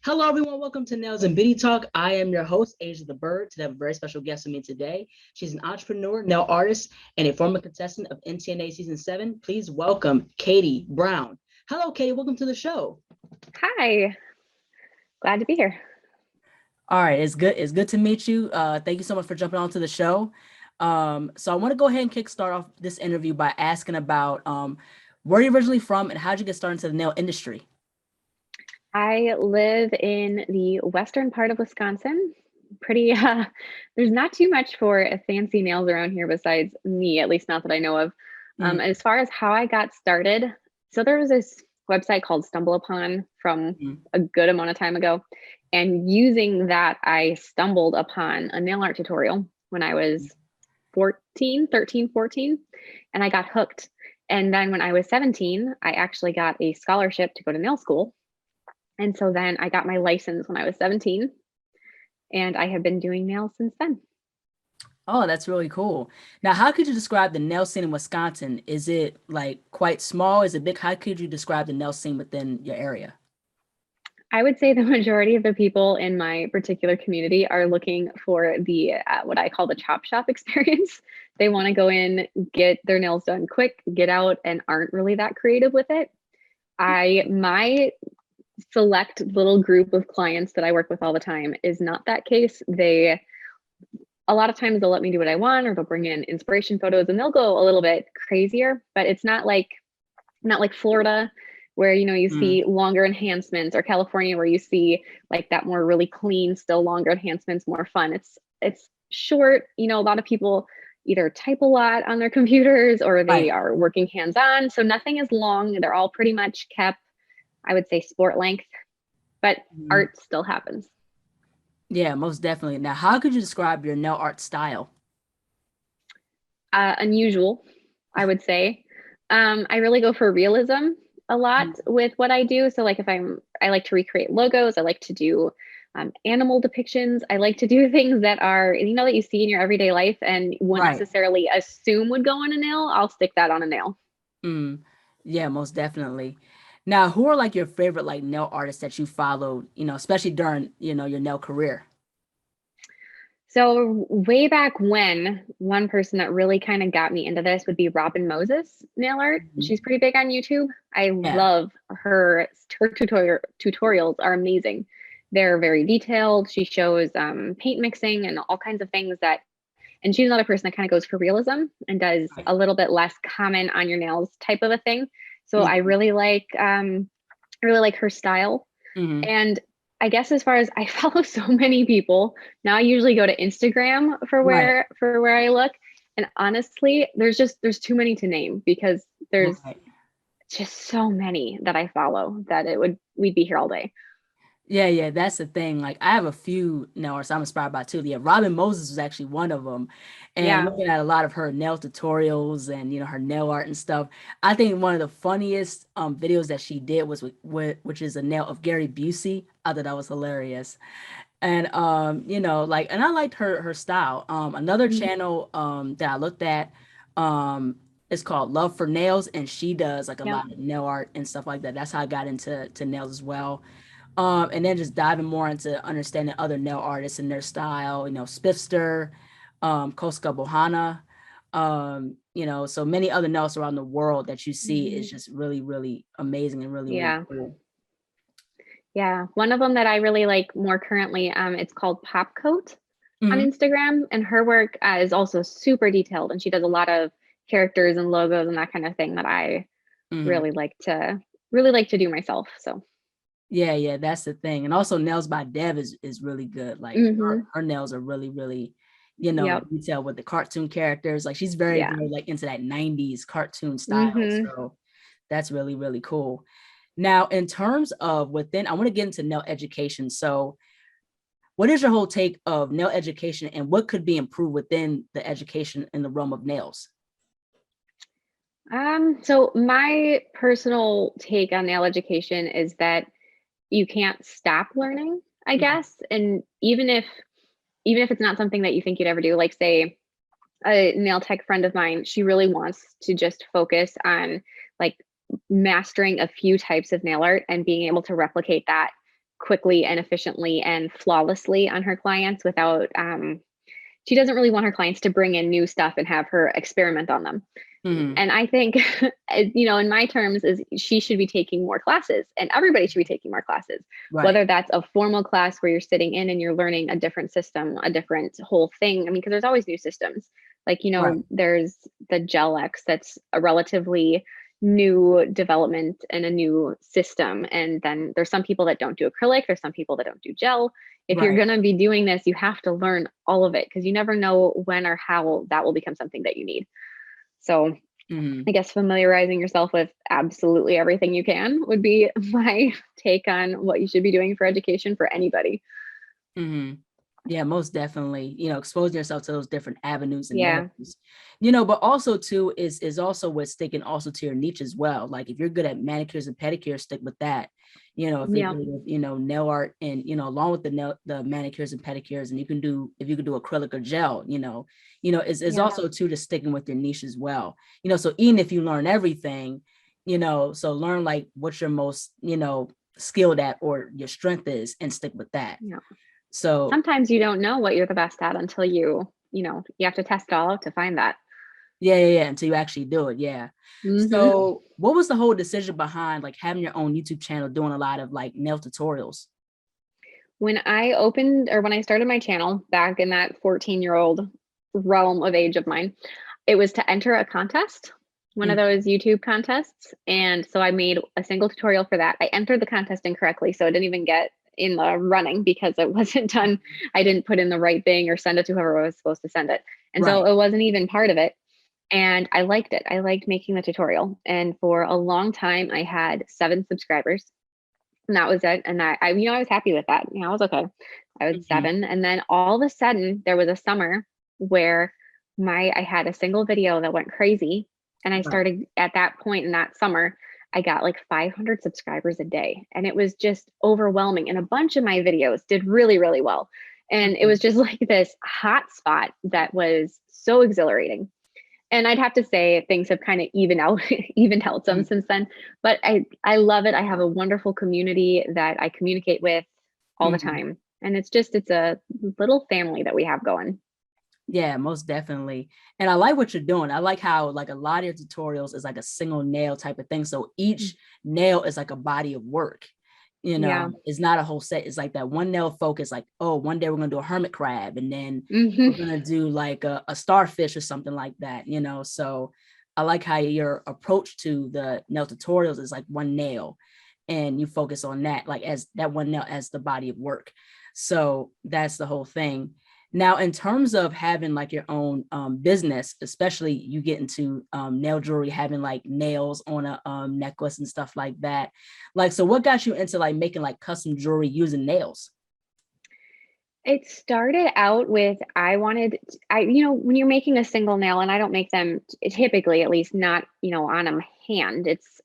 Hello, everyone. Welcome to Nails and Beauty Talk. I am your host, Asia the Bird. Today, I have a very special guest with me today. She's an entrepreneur, nail artist, and a former contestant of NTNA Season 7. Please welcome Kadee Brown. Hello, Kadee. Welcome to the show. Hi, glad to be here. All right, it's good. It's good to meet you. Thank you so much for jumping onto the show. So I want to go ahead and kickstart off this interview by asking about where you're originally from and how'd you get started into the nail industry? I live in the western part of Wisconsin. Pretty, there's not too much for fancy nails around here besides me, at least not that I know of. As far as how I got started, so there was this website called Stumble Upon from a good amount of time ago. And using that, I stumbled upon a nail art tutorial when I was 13, 14, and I got hooked. And then when I was 17, I actually got a scholarship to go to nail school. And so then I got my license when I was 17, and I have been doing nails since then. Oh, that's really cool. Now, how could you describe the nail scene in Wisconsin? Is it like quite small? Is it big? How could you describe the nail scene within your area? I would say the majority of the people in my particular community are looking for the what I call the chop shop experience. They want to go in, get their nails done quick, get out, and aren't really that creative with it. My select little group of clients that I work with all the time is not that case. A lot of times they'll let me do what I want, or they'll bring in inspiration photos and they'll go a little bit crazier, but it's not like Florida where you see longer enhancements, or California where you see like that more really clean, still longer enhancements, more fun. It's short. A lot of people either type a lot on their computers or they are working hands-on. So nothing is long. They're all pretty much kept, I would say, sport length, but art still happens. Yeah, most definitely. Now, how could you describe your nail art style? Unusual, I would say. I really go for realism a lot with what I do. So like I like to recreate logos. I like to do animal depictions. I like to do things that are, that you see in your everyday life and wouldn't necessarily assume would go on a nail. I'll stick that on a nail. Yeah, most definitely. Now, who are like your favorite like nail artists that you followed, especially during, your nail career? So way back when, one person that really kind of got me into this would be Robin Moses nail art. She's pretty big on YouTube. I love her tutorials are amazing. They're very detailed. She shows paint mixing and all kinds of things and she's another person that kind of goes for realism and does a little bit less common on your nails type of a thing. So I really like her style. And I guess as far as I follow so many people, now I usually go to Instagram for where I look. And honestly, there's too many to name because there's just so many that I follow that we'd be here all day. Yeah, that's the thing. Like I have a few nail artists I'm inspired by too. Yeah, Robin Moses was actually one of them. And looking at a lot of her nail tutorials and her nail art and stuff, I think one of the funniest videos that she did was which is a nail of Gary Busey. I thought that was hilarious. And and I liked her style. Another channel that I looked at is called Love for Nails, and she does like a lot of nail art and stuff like that. That's how I got into nails as well. And then just diving more into understanding other nail artists and their style, Spiffster, Koska Bohana, so many other nails around the world that you see is just really, really amazing and really, really cool. Yeah. One of them that I really like more currently, it's called Pop Coat on Instagram, and her work is also super detailed, and she does a lot of characters and logos and that kind of thing that I really like to do myself. So yeah, that's the thing. And also Nails by Dev is really good. Like her nails are really, really, detailed with the cartoon characters. Like she's very, very like into that 90s cartoon style. So that's really, really cool. Now, in terms of I want to get into nail education. So what is your whole take of nail education and what could be improved within the education in the realm of nails? So my personal take on nail education is that you can't stop learning, I guess. And even if it's not something that you think you'd ever do, like say a nail tech friend of mine, she really wants to just focus on like mastering a few types of nail art and being able to replicate that quickly and efficiently and flawlessly on her clients without, she doesn't really want her clients to bring in new stuff and have her experiment on them. Mm-hmm. And I think, in my terms, is she should be taking more classes, and everybody should be taking more classes, Right. whether that's a formal class where you're sitting in and you're learning a different system, a different whole thing. I mean, because there's always new systems. Like, Right. there's the Gel X, that's a relatively new development and a new system. And then there's some people that don't do acrylic, there's some people that don't do gel. If you're Right. going to be doing this, you have to learn all of it, because you never know when or how that will become something that you need. So Mm-hmm. I guess familiarizing yourself with absolutely everything you can would be my take on what you should be doing for education for anybody. Mm-hmm. Yeah, most definitely. Exposing yourself to those different avenues and Yeah. avenues. But also too is also with sticking also to your niche as well. Like if you're good at manicures and pedicures, stick with that. If you're Yeah. good with, nail art and along with the manicures and pedicures, and if you can do acrylic or gel, is Yeah. also too just sticking with your niche as well. So even if you learn everything, so learn like what your most, skilled at or your strength is and stick with that. Yeah. So Sometimes you don't know what you're the best at until you have to test it all out to find that. yeah, until you actually do it. Yeah. Hmm. So what was the whole decision behind like having your own YouTube channel, doing a lot of like nail tutorials? When I started my channel back in that 14-year-old realm of age of mine, it was to enter a contest, one of Mm, those YouTube contests. And so I made a single tutorial for that. I entered the contest incorrectly, so I didn't even get in the running because it wasn't done. I didn't put in the right thing or send it to whoever was supposed to send it. And so right. it wasn't even part of it. And I liked it. I liked making the tutorial. And for a long time, I had 7 subscribers. And that was it. And I was happy with that. I was okay. I was Mhm. 7. And then all of a sudden, there was a summer where I had a single video that went crazy. And I Right. started at that point in that summer, I got like 500 subscribers a day. And it was just overwhelming. And a bunch of my videos did really, really well. And it Mhm. was just like this hot spot that was so exhilarating. And I'd have to say things have kind of evened out some Mhm. since then. But I love it. I have a wonderful community that I communicate with all the Mhm. time. And it's a little family that we have going. Yeah, most definitely. And I like what you're doing. I like how like a lot of your tutorials is like a single nail type of thing. So each nail is like a body of work. Yeah. It's not a whole set. It's like that one nail focus, like, oh, one day we're gonna do a hermit crab, and then Hmm. we're gonna do like a starfish or something like that. So I like how your approach to the nail tutorials is like one nail and you focus on that, like as that one nail as the body of work. So that's the whole thing. Now, in terms of having like your own business, especially you get into nail jewelry, having like nails on a necklace and stuff like that. Like, so what got you into like making like custom jewelry using nails? It started out with when you're making a single nail, and I don't make them typically, at least not, on a hand. It's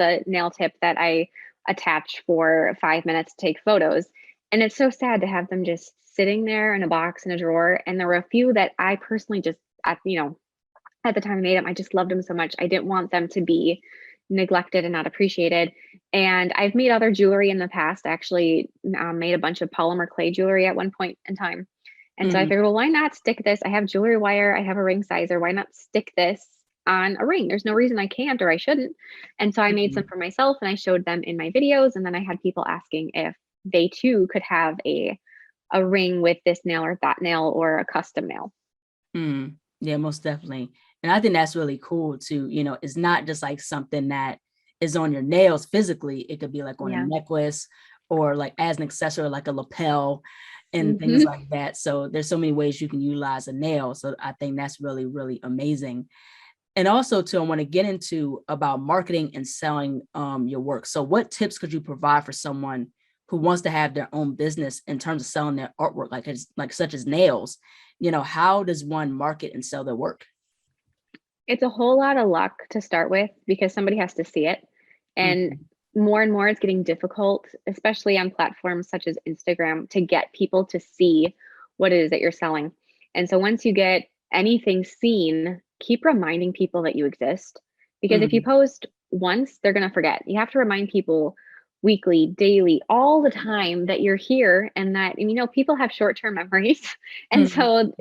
a nail tip that I attach for 5 minutes to take photos. And it's so sad to have them just sitting there in a box in a drawer. And there were a few that I personally just, at the time I made them, I just loved them so much. I didn't want them to be neglected and not appreciated. And I've made other jewelry in the past. Actually, made a bunch of polymer clay jewelry at one point in time. And so I Mm-hmm. figured, well, why not stick this? I have jewelry wire. I have a ring sizer. Why not stick this on a ring? There's no reason I can't or I shouldn't. And so I made some Mm-hmm. for myself and I showed them in my videos. And then I had people asking if they too could have a ring with this nail or that nail or a custom nail. Mm, yeah, most definitely. And I think that's really cool too. It's not just like something that is on your nails physically. It could be like on a Yeah. necklace or like as an accessory, like a lapel and things Hmm. like that. So there's so many ways you can utilize a nail. So I think that's really, really amazing. And also too, I want to get into about marketing and selling your work. So what tips could you provide for someone who wants to have their own business in terms of selling their artwork, like such as nails? How does one market and sell their work? It's a whole lot of luck to start with because somebody has to see it. And Mhm. more and more it's getting difficult, especially on platforms such as Instagram, to get people to see what it is that you're selling. And so once you get anything seen, keep reminding people that you exist. Because if you Mhm. post once, they're going to forget. You have to remind people weekly, daily, all the time that you're here, and that, and, people have short-term memories. And Mhm. so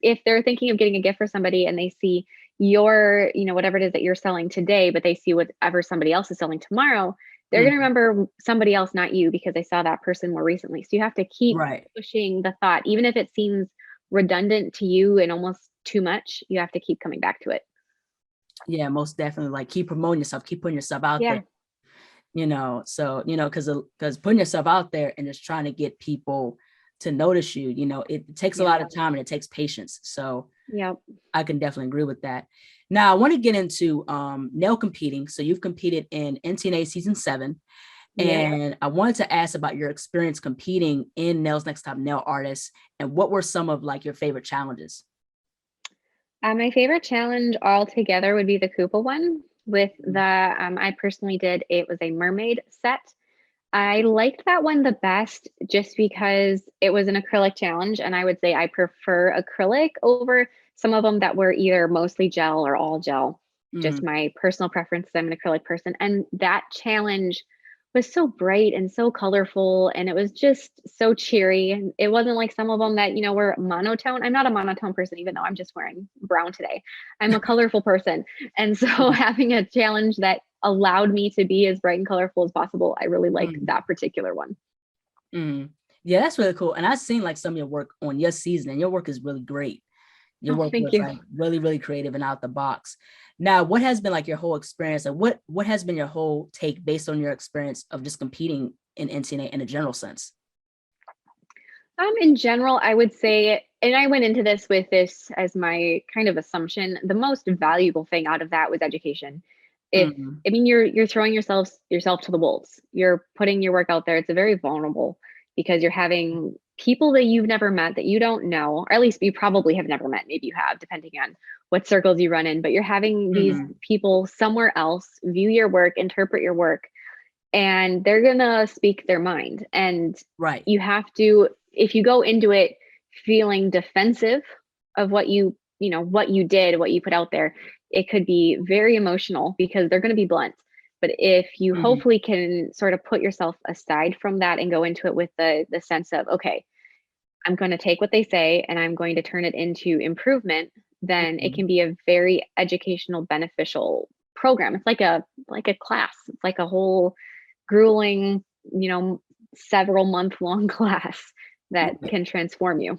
if they're thinking of getting a gift for somebody and they see your, whatever it is that you're selling today, but they see whatever somebody else is selling tomorrow, they're going to Mhm. remember somebody else, not you, because they saw that person more recently. So you have to keep Right. pushing the thought, even if it seems redundant to you and almost too much, you have to keep coming back to it. Yeah, most definitely. Like keep promoting yourself, keep putting yourself out there. Yeah. So because putting yourself out there and just trying to get people to notice you, it takes a Yeah. lot of time and it takes patience. So Yep. I can definitely agree with that. Now I want to get into nail competing. So you've competed in NTNA season 7, Yep. and I wanted to ask about your experience competing in Nails Next Top Nail Artists, and what were some of like your favorite challenges? My favorite challenge altogether would be the Koopa one with Mm. I personally did, it was a mermaid set. I liked that one the best just because it was an acrylic challenge, and I would say I prefer acrylic over some of them that were either mostly gel or all gel. Just Mhm. my personal preference. I'm an acrylic person, and that challenge was so bright and so colorful, and it was just so cheery. And it wasn't like some of them that were monotone. I'm not a monotone person, even though I'm just wearing brown today. I'm a colorful person, and so having a challenge that allowed me to be as bright and colorful as possible, I really liked Mhm. that particular one. Mhm. Yeah, that's really cool. And I've seen like some of your work on your season, and your work is really great. Your Oh, work thank was you. like really, really creative and out the box. Now, what has been like your whole experience? Like what has been your whole take based on your experience of just competing in NTNA in a general sense? In general, I would say, and I went into this with this as my kind of assumption, the most valuable thing out of that was education. If Mhm. I mean, you're throwing yourself to the wolves. You're putting your work out there. It's a very vulnerable because you're having people that you've never met that you don't know, or at least you probably have never met. Maybe you have, depending on what circles you run in. But you're having these Mhm. people somewhere else view your work, interpret your work, and they're gonna speak their mind. And Right. you have to, if you go into it feeling defensive of what you did, what you put out there, it could be very emotional because they're going to be blunt. But if you Mhm. hopefully can sort of put yourself aside from that and go into it with the sense of, okay, I'm going to take what they say and I'm going to turn it into improvement, then it Mhm. can be a very educational, beneficial program. It's like a class. It's like a whole grueling, you know, several month-long class that Right. can transform you.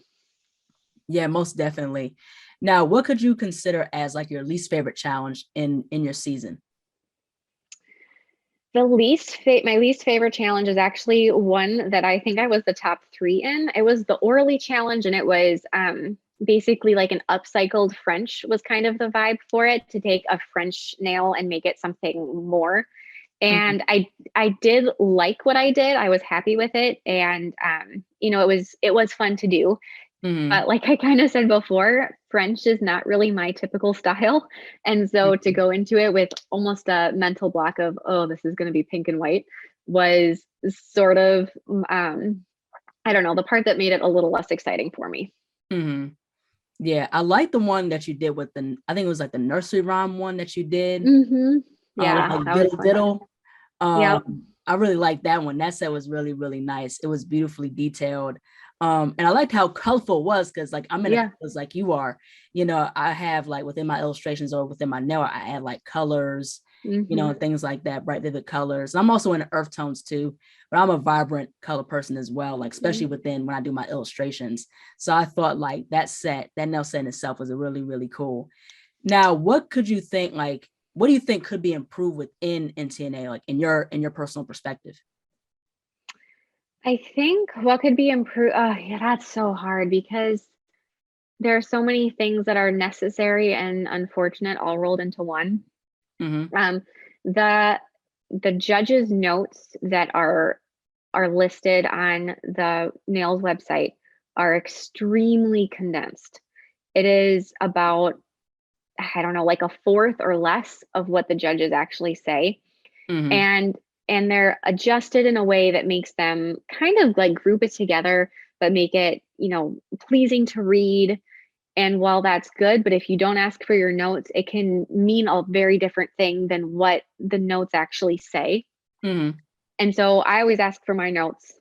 Yeah, most definitely. Now, what could you consider as like your least favorite challenge in your season? My least favorite challenge is actually one that I think I was the top 3 in. It was the orally challenge, and it was, basically like an upcycled French was kind of the vibe for it, to take a French nail and make it something more. Mhm. And I did like what I did. I was happy with it, and, it was fun to do. Mhm. But like I kind of said before, French is not really my typical style. And so to Mhm. go into it with almost a mental block of, oh, this is going to be pink and white, was sort of, I don't know, the part that made it a little less exciting for me. Mhm. Yeah, I like the one that you did with I think it was like the nursery rhyme one that you did, with Yeah, like that was diddle fun. diddle. Yep. I really liked that one. That set was really, really nice. It was beautifully detailed. And I liked how colorful it was because like I'm in a Yeah. colors like you are. I have like within my illustrations or within my nail, I add like colors, Hmm. and things like that, bright vivid colors. I'm also into earth tones too, but I'm a vibrant color person as well, like especially within when I do my illustrations. So I thought like that nail set in itself was a really, really cool. Now, what do you think could be improved within NTNA, like in your personal perspective? I think what could be improved, yeah, that's so hard because there are so many things that are necessary and unfortunate all rolled into one. Mm-hmm. Um, the the judges' notes that are listed on the nails website are extremely condensed. It is about, I don't know, like a fourth or less of what the judges actually say. Mm-hmm. And they're adjusted in a way that makes them kind of like group it together, but make it, pleasing to read. And while that's good, but if you don't ask for your notes, it can mean a very different thing than what the notes actually say. Mm-hmm. And so I always ask for my notes,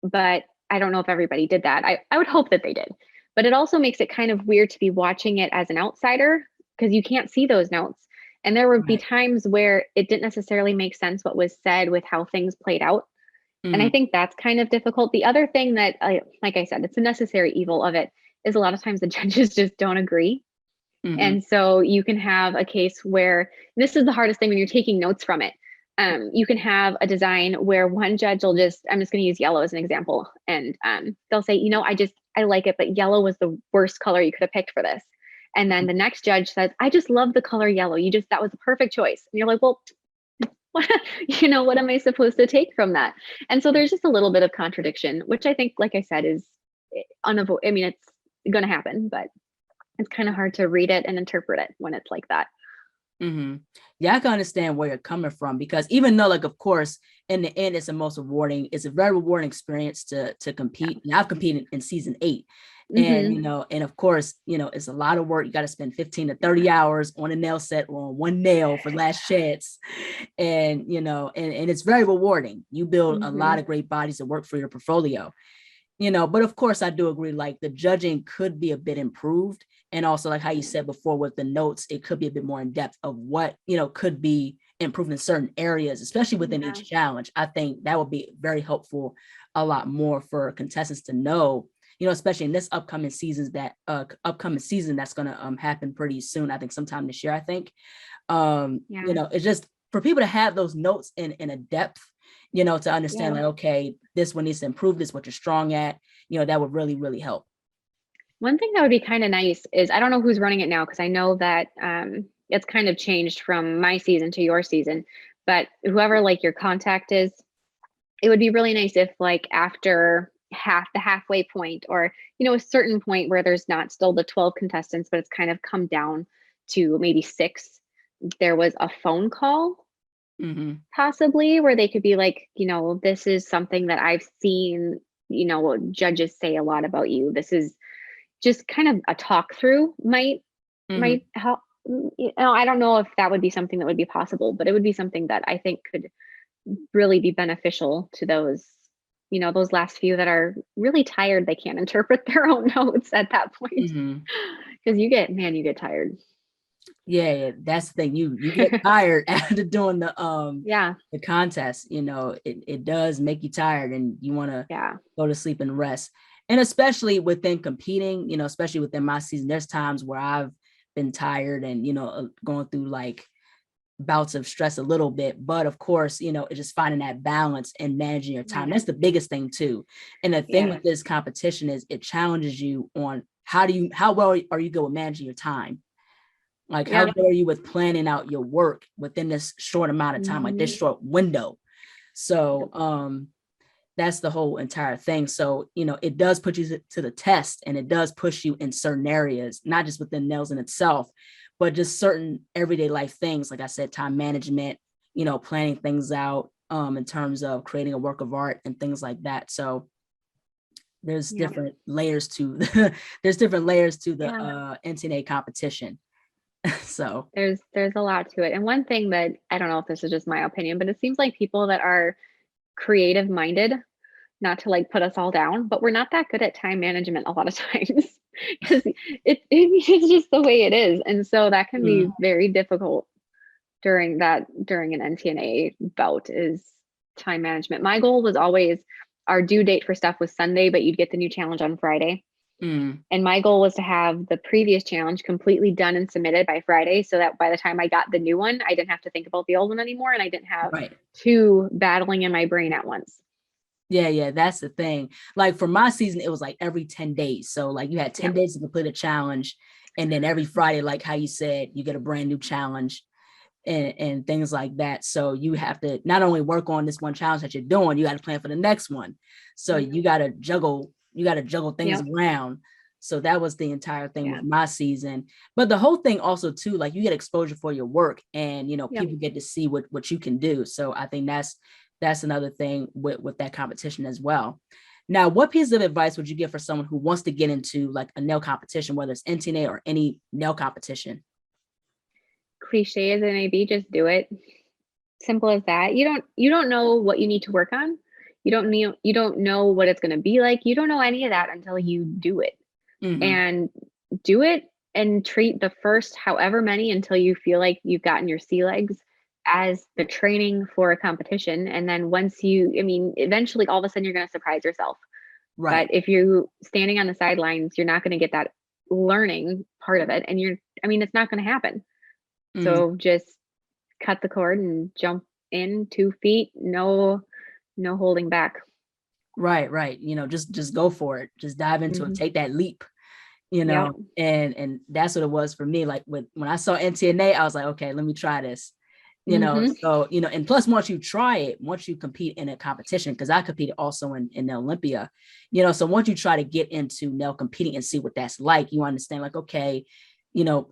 but I don't know if everybody did that. I would hope that they did. But it also makes it kind of weird to be watching it as an outsider because you can't see those notes. And there would be Right. times where it didn't necessarily make sense what was said with how things played out. And I Hmm. think that's kind of difficult. The other thing that, like I said, it's a necessary evil of it is a lot of times the judges just don't agree. Hmm. And so you can have a case where this is the hardest thing when you're taking notes from it. You can have a design where one judge will just, I'm just going to use yellow as an example. And they'll say, I like it, but yellow was the worst color you could have picked for this. And then the next judge says, I just love the color yellow. That was the perfect choice. And you're like, well, what, what am I supposed to take from that? And so there's just a little bit of contradiction, which I think, like I said, is unavoidable. I mean, it's going to happen, but it's kind of hard to read it and interpret it when it's like that. Hmm. Yeah, I can understand where you're coming from, because even though, like, of course, in the end, it's a very rewarding experience to compete. And I've competed in season 8. And, Mm-hmm. and of course, it's a lot of work. You got to spend 15 to 30 hours on a nail set or on one nail for last chance. And, and it's very rewarding. You build a Mm-hmm. lot of great bodies of work for your portfolio. But of course I do agree, like the judging could be a bit improved. And also, like how you said before with the notes, it could be a bit more in depth of what, could be improved in certain areas, especially within Yeah. each challenge. I think that would be very helpful, a lot more for contestants to know, especially in this upcoming season that's going to happen pretty soon. I think sometime this year, I think. Yeah. It's just for people to have those notes in a depth, to understand, Yeah. like, okay, this one needs to improve, this what you're strong at, that would really, really help. One thing that would be kind of nice is I don't know who's running it now because I know that it's kind of changed from my season to your season, but whoever like your contact is, it would be really nice if like after the halfway point or a certain point where there's not still the 12 contestants but it's kind of come down to maybe 6, there was a phone call Mm-hmm. possibly where they could be like, this is something that I've seen, judges say a lot about you. This is just kind of a talk through Mm-hmm. might help. I don't know if that would be something that would be possible, but it would be something that I think could really be beneficial to those last few that are really tired. They can't interpret their own notes at that point Mm-hmm. because you get tired. Yeah, that's the thing. You get tired after doing Yeah. the contest. It does make you tired, and you want to Yeah. go to sleep and rest. And especially within competing, especially within my season, there's times where I've been tired and going through like bouts of stress a little bit. But of course, it's just finding that balance and managing your time. Yeah. That's the biggest thing too. And the thing Yeah. with this competition is it challenges you on how well are you good with managing your time? Like, how Yeah. good are you with planning out your work within this short amount of time, like this Hmm. short window? So Yep. that's the whole entire thing. So, it does put you to the test, and it does push you in certain areas, not just within nails in itself, but just certain everyday life things. Like I said, time management, planning things out in terms of creating a work of art and things like that. So there's Yeah. different layers to there's different layers to the Yeah. NTNA competition. So There's a lot to it. And one thing that I don't know if this is just my opinion, but it seems like people that are creative minded, not to like put us all down, but we're not that good at time management a lot of times because it's just the way it is. And so that can be mm, very difficult during an NTNA bout is time management. My goal was always our due date for stuff was Sunday, but you'd get the new challenge on Friday. mm, And my goal was to have the previous challenge completely done and submitted by Friday so that by the time I got the new one, I didn't have to think about the old one anymore and I didn't have right. two battling in my brain at once. Yeah, that's the thing. Like for my season, it was like every 10 days. So like you had 10 Yep. days to complete a challenge. And then every Friday, like how you said, you get a brand new challenge and things like that. So you have to not only work on this one challenge that you're doing, you got to plan for the next one. So you got to juggle things Yep. around. So that was the entire thing Yeah. with my season. But the whole thing also too, like you get exposure for your work, and Yep. people get to see what you can do. So I think that's another thing with that competition as well. Now, what piece of advice would you give for someone who wants to get into like a nail competition, whether it's NTNA or any nail competition? Cliche as it may be, just do it. Simple as that. You don't know what you need to work on. You don't know what it's going to be like. You don't know any of that until you do it. Hmm. And do it and treat the first however many until you feel like you've gotten your sea legs as the training for a competition. And then once I mean, eventually all of a sudden you're going to surprise yourself. But Right. if you standing on the sidelines, you're not going to get that learning part of it. And I mean, it's not going to happen. Mm. So just cut the cord and jump in 2 feet, no holding back. Right, right. Just go for it. Just dive into it. Hmm. Take that leap, Yep. and that's what it was for me. Like when I saw NTNA, I was like, okay, let me try this. Hmm. So and plus once you try it, once you compete in a competition, because I competed also in the Olympia, so once you try to get into now competing and see what that's like, you understand like, okay,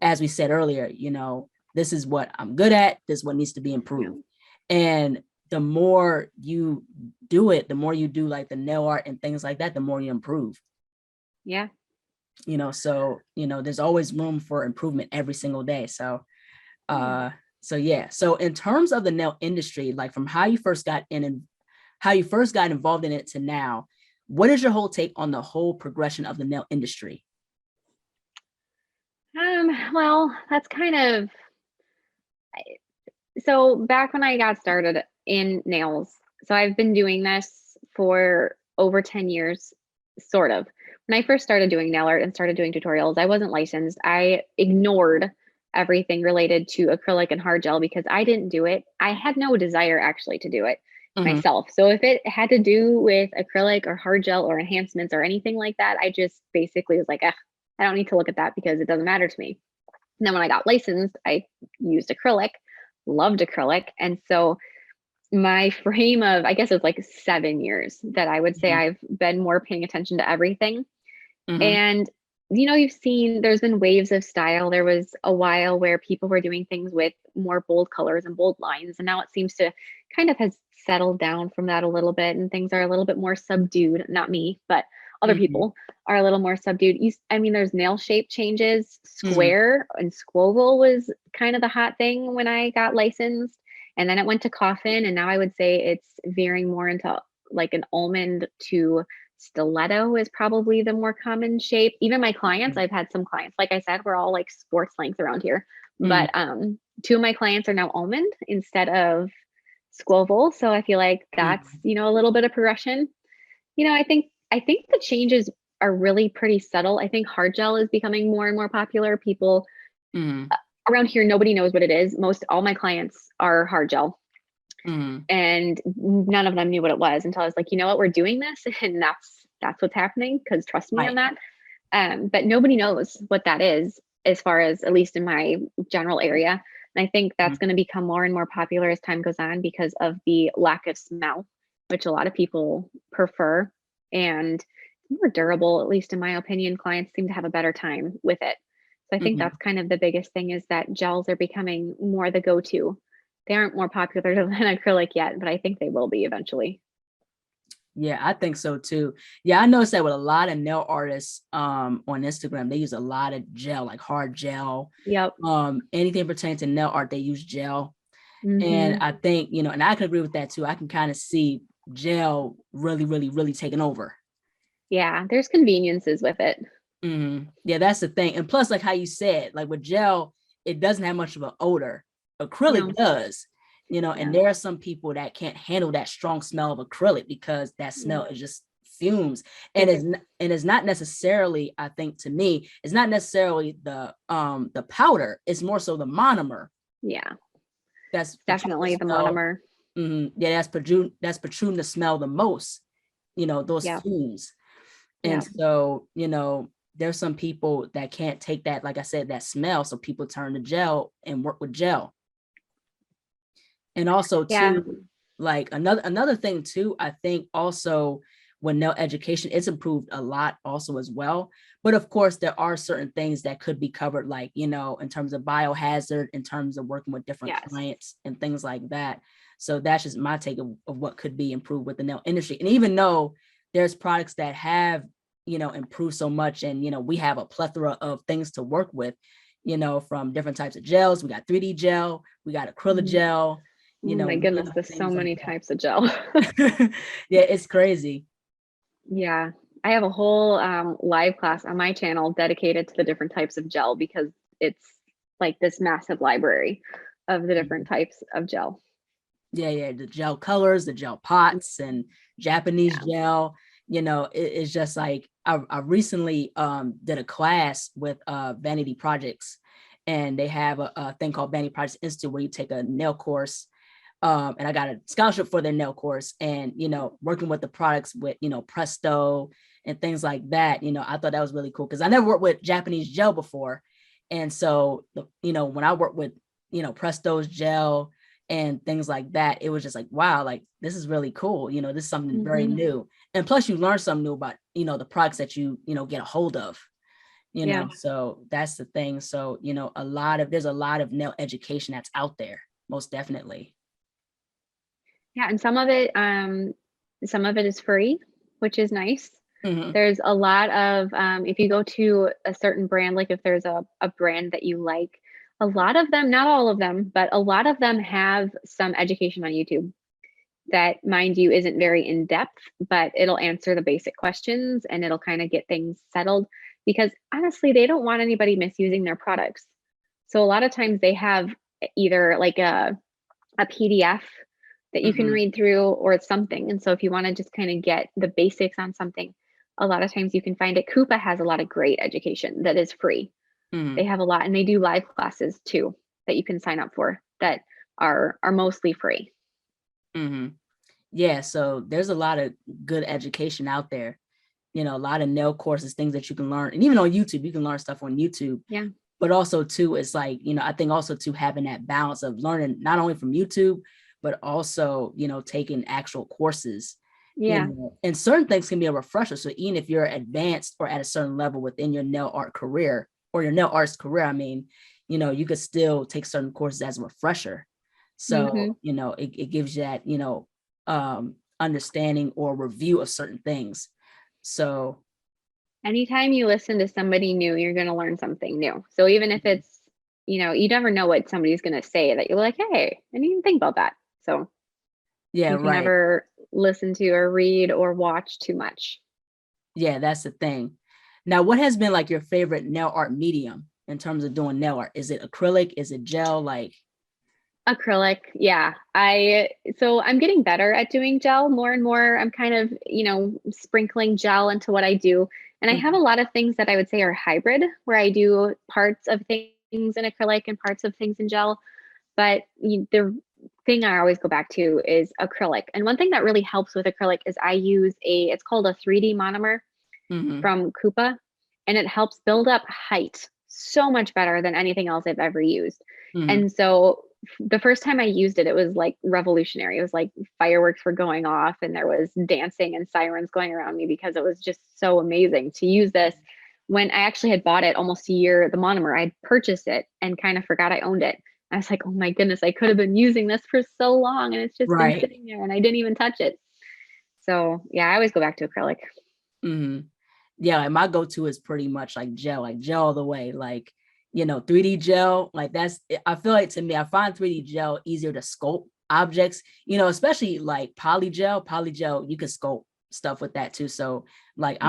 as we said earlier, this is what I'm good at, this is what needs to be Yeah. improved. And the more you do it, the more you do like the nail art and things like that, the more you improve. Yeah. So there's always room for improvement every single day. Yeah. uh so yeah, so in terms of the nail industry, like from how you first got in and how you first got involved in it to now, what is your whole take on the whole progression of the nail industry? Well, that's kind of so back when I got started in nails, so I've been doing this for over 10 years, sort of. When I first started doing nail art and started doing tutorials, I wasn't licensed. I ignored everything related to acrylic and hard gel because I didn't do it. I had no desire actually to do it Hmm. myself. So if it had to do with acrylic or hard gel or enhancements or anything like that, I just basically was like, I don't need to look at that because it doesn't matter to me. And then when I got licensed, I used acrylic, loved acrylic. And so my frame of, I guess it's like 7 years that I would say Hmm. I've been more paying attention to everything. Hmm. And, you've seen there's been waves of style. There was a while where people were doing things with more bold colors and bold lines. And now it seems to kind of has settled down from that a little bit. And things are a little bit more subdued. Not me, but other Hmm. people are a little more subdued. I mean, there's nail shape changes. Hmm. Square and squoval was kind of the hot thing when I got licensed. And then it went to coffin. And now I would say it's veering more into like an almond to stiletto is probably the more common shape. Even my clients, I've had some clients, like I said, we're all like sports length around here. Hmm. But two of my clients are now almond instead of squoval. So I feel like that's, Hmm. a little bit of progression. I think the changes are really pretty subtle. I think hard gel is becoming more and more popular. People Hmm. around here, nobody knows what it is. Most all my clients are hard gel. Hmm. And none of them knew what it was until I was like, you know what, we're doing this, and that's what's happening. Because trust me on Right. that. But nobody knows what that is, as far as at least in my general area. And I think that's Mhm. going to become more and more popular as time goes on because of the lack of smell, which a lot of people prefer, and more durable. At least in my opinion, clients seem to have a better time with it. So I think Mhm. that's kind of the biggest thing is that gels are becoming more the go-to. They aren't more popular than acrylic yet, but I think they will be eventually. Yeah, I think so too. Yeah, I noticed that with a lot of nail artists on Instagram, they use a lot of gel, like hard gel. Yep. Anything pertaining to nail art, they use gel. And Hmm. I think, and I can agree with that too. I can kind of see gel really, really, really taking over. Yeah, there's conveniences with it. Yeah, that's the thing. And plus, like how you said, like with gel, it doesn't have much of an odor. Acrylic No. does, and Yeah. there are some people that can't handle that strong smell of acrylic because that Yeah. smell is just fumes. And It's it's not necessarily, I think to me, it's not necessarily the powder, it's more so the monomer yeah, that's protruding the definitely the smell. monomer. Yeah, that's protruding the smell the most, those Yeah. fumes. And Yeah. so, there's some people that can't take that, like I said, that smell. So people turn to gel and work with gel. And also Yeah. too, like another thing too, I think also when nail education, it's improved a lot also as well. But of course, there are certain things that could be covered, like, in terms of biohazard, in terms of working with different Yes. clients and things like that. So that's just my take of what could be improved with the nail industry. And even though there's products that have, improved so much, and, we have a plethora of things to work with, from different types of gels. We got 3D gel, we got acrylic Mhm. gel, Oh my goodness, there's so things like many types of gel. that. Yeah, it's crazy. Yeah, I have a whole live class on my channel dedicated to the different types of gel because it's like this massive library of the different types of gel. Yeah, the gel colors, the gel pots, and Japanese Yeah. gel. It's just like I recently did a class with Vanity Projects, and they have a thing called Vanity Projects Institute where you take a nail course. And I got a scholarship for their nail course, and working with the products with Presto and things like that. I thought that was really cool because I never worked with Japanese gel before, and so when I worked with Presto's gel and things like that, it was just like, wow, like this is really cool. This is something very Mm-hmm. new, and plus you learn something new about the products that you get a hold of. Yeah. So that's the thing. So there's a lot of nail education that's out there, most definitely. Yeah, and some of it is free, which is nice. Mm-hmm. There's a lot of if you go to a certain brand, like if there's a brand that you like, a lot of them, not all of them, but a lot of them have some education on YouTube that, mind you, isn't very in depth, but it'll answer the basic questions and it'll kind of get things settled because honestly, they don't want anybody misusing their products. So a lot of times they have either like a PDF that you can Mm-hmm. read through or something. And so if you want to just kind of get the basics on something, a lot of times you can find it. Coupa has a lot of great education that is free. They Mm-hmm. have a lot, and they do live classes too that you can sign up for that are mostly free. Mm-hmm. Yeah, so there's a lot of good education out there. A lot of nail courses, things that you can learn, and even on YouTube, you can learn stuff on YouTube. Yeah. But also too, it's like I think also to having that balance of learning not only from YouTube, but also taking actual courses. Yeah. And certain things can be a refresher. So even if you're advanced or at a certain level within your nail art career or your nail arts career, I mean, you could still take certain courses as a refresher. Hmm. So it gives you that understanding or review of certain things. So Anytime you listen to somebody new, you're going to learn something new. So even if it's, you never know what somebody's going to say that you're like, hey, I didn't even think about that. So yeah, you can right. never listen to or read or watch too much. Yeah, that's the thing. Now, what has been like your favorite nail art medium in terms of doing nail art? Is it acrylic? Is it gel? Like, Acrylic, yeah. So I'm getting better at doing gel more and more. I'm kind of, sprinkling gel into what I do. And I have a mhm, lot of things that I would say are hybrid, where I do parts of things in acrylic and parts of things in gel. But the thing I always go back to is acrylic. And one thing that really helps with acrylic is I use it's called a 3D monomer mhm, from Coupa, and it helps build up height so much better than anything else I've ever used. mhm, And so the first time I used it, it was like revolutionary. It was like fireworks were going off and there was dancing and sirens going around me because it was just so amazing to use this. When I actually had bought it almost a year, the monomer, I'd purchased it and kind of forgot I owned it. I was like, oh my goodness, I could have been using this for so long and it's just been right. sitting there and I didn't even touch it. So yeah, I always go back to acrylic. Mhm. Yeah, like my go-to is pretty much like gel all the way. Like, 3D gel, like I feel like to me, I find 3D gel easier to sculpt objects, especially like poly gel. Poly gel, you can sculpt stuff with that too. So like Hmm.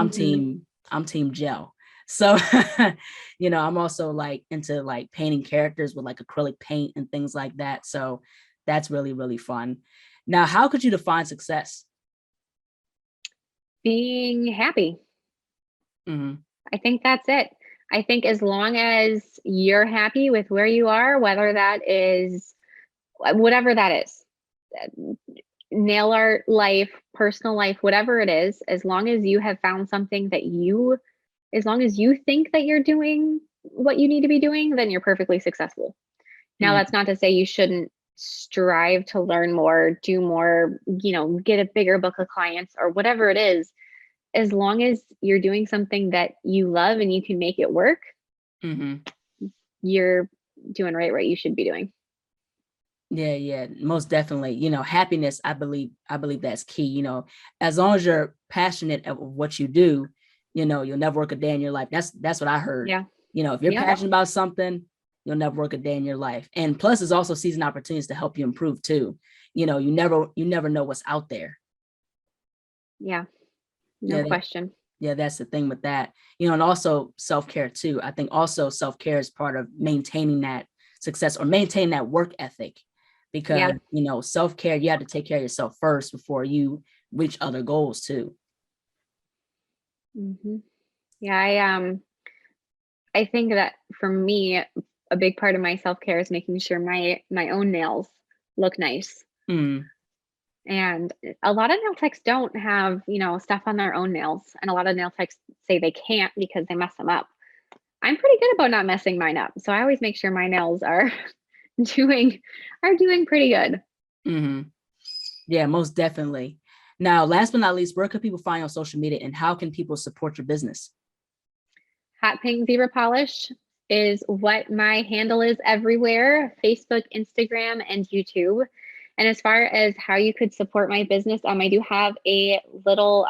I'm team gel. So, I'm also like into like painting characters with like acrylic paint and things like that. So that's really, really fun. Now, how could you define success? Being happy. Mhm. I think that's it. I think as long as you're happy with where you are, whether that is whatever that is, uh, nail art life, personal life, whatever it is, as long as you have found something that as long as you think that you're doing what you need to be doing, then you're perfectly successful. Now, that's Mhm. not to say you shouldn't strive to learn more, do more, get a bigger book of clients or whatever it is. As long as you're doing something that you love and you can make it work, Mhm. you're doing right what you should be doing. Yeah, most definitely. Happiness, I believe that's key. As long as you're passionate at what you do, you'll never work a day in your life. That's what I heard. Yeah. If you're Yep. passionate about something, you'll never work a day in your life. And plus, it's also season opportunities to help you improve too. You never know what's out there. Yeah, no Yeah, question. yeah, that's the thing with that. And also self-care too. I think also self-care is part of maintaining that success or maintaining that work ethic because, Yeah. self-care, you have to take care of yourself first before you reach other goals too. Yeah, I think that for me, a big part of my self-care is making sure my own nails look nice. Mm. And a lot of nail techs don't have, stuff on their own nails. And a lot of nail techs say they can't because they mess them up. I'm pretty good about not messing mine up. So I always make sure my nails are doing doing pretty good. Hmm. Yeah, most definitely. Now, last but not least, where can people find you on social media and how can people support your business? Hot Pink Zebra Polish is what my handle is everywhere: Facebook, Instagram, and YouTube. And as far as how you could support my business, I do have a little,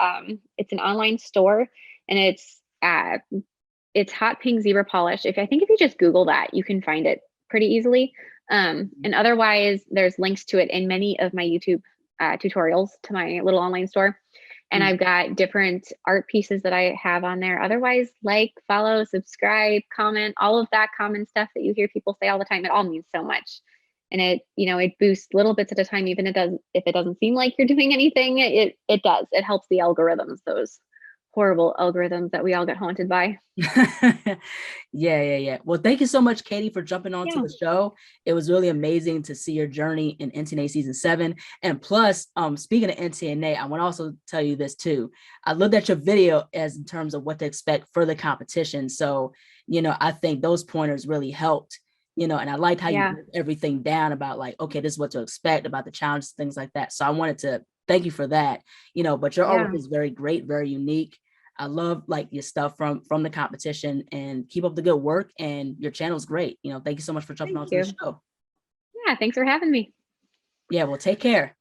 it's an online store, and it's Hot Pink Zebra Polish. If you just Google that, you can find it pretty easily. And otherwise, there's links to it in many of my YouTube tutorials to my little online store. And Mm. I've got different art pieces that I have on there. Otherwise, like, follow, subscribe, comment, all of that common stuff that you hear people say all the time. It all means so much. And it boosts little bits at a time, even if it doesn't seem like you're doing anything, it does. It helps the algorithms, those horrible algorithms that we all get haunted by. Yeah. Well, thank you so much, Kadee, for jumping on to Yeah. the show. It was really amazing to see your journey in NTNA season 7. And plus, speaking of NTNA, I want to also tell you this too. I looked at your video as in terms of what to expect for the competition. So, I think those pointers really helped. And I liked how you Yeah. broke everything down about like, okay, this is what to expect about the challenges, things like that. So I wanted to thank you for that. But your artwork Yeah. is very great, very unique. I love like your stuff from the competition and keep up the good work. And your channel is great. Thank you so much for jumping Thank onto the you. show. Yeah. Thanks for having me. Yeah, well, take care.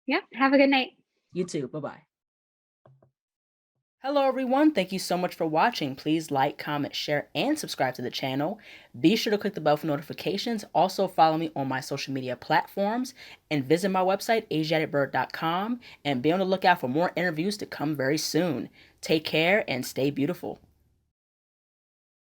Yeah. Have a good night. You too. Bye-bye. Hello, everyone. Thank you so much for watching. Please like, comment, share, and subscribe to the channel. Be sure to click the bell for notifications. Also, follow me on my social media platforms and visit my website, ASIATHABIRD.com, and be on the lookout for more interviews to come very soon. Take care and stay beautiful.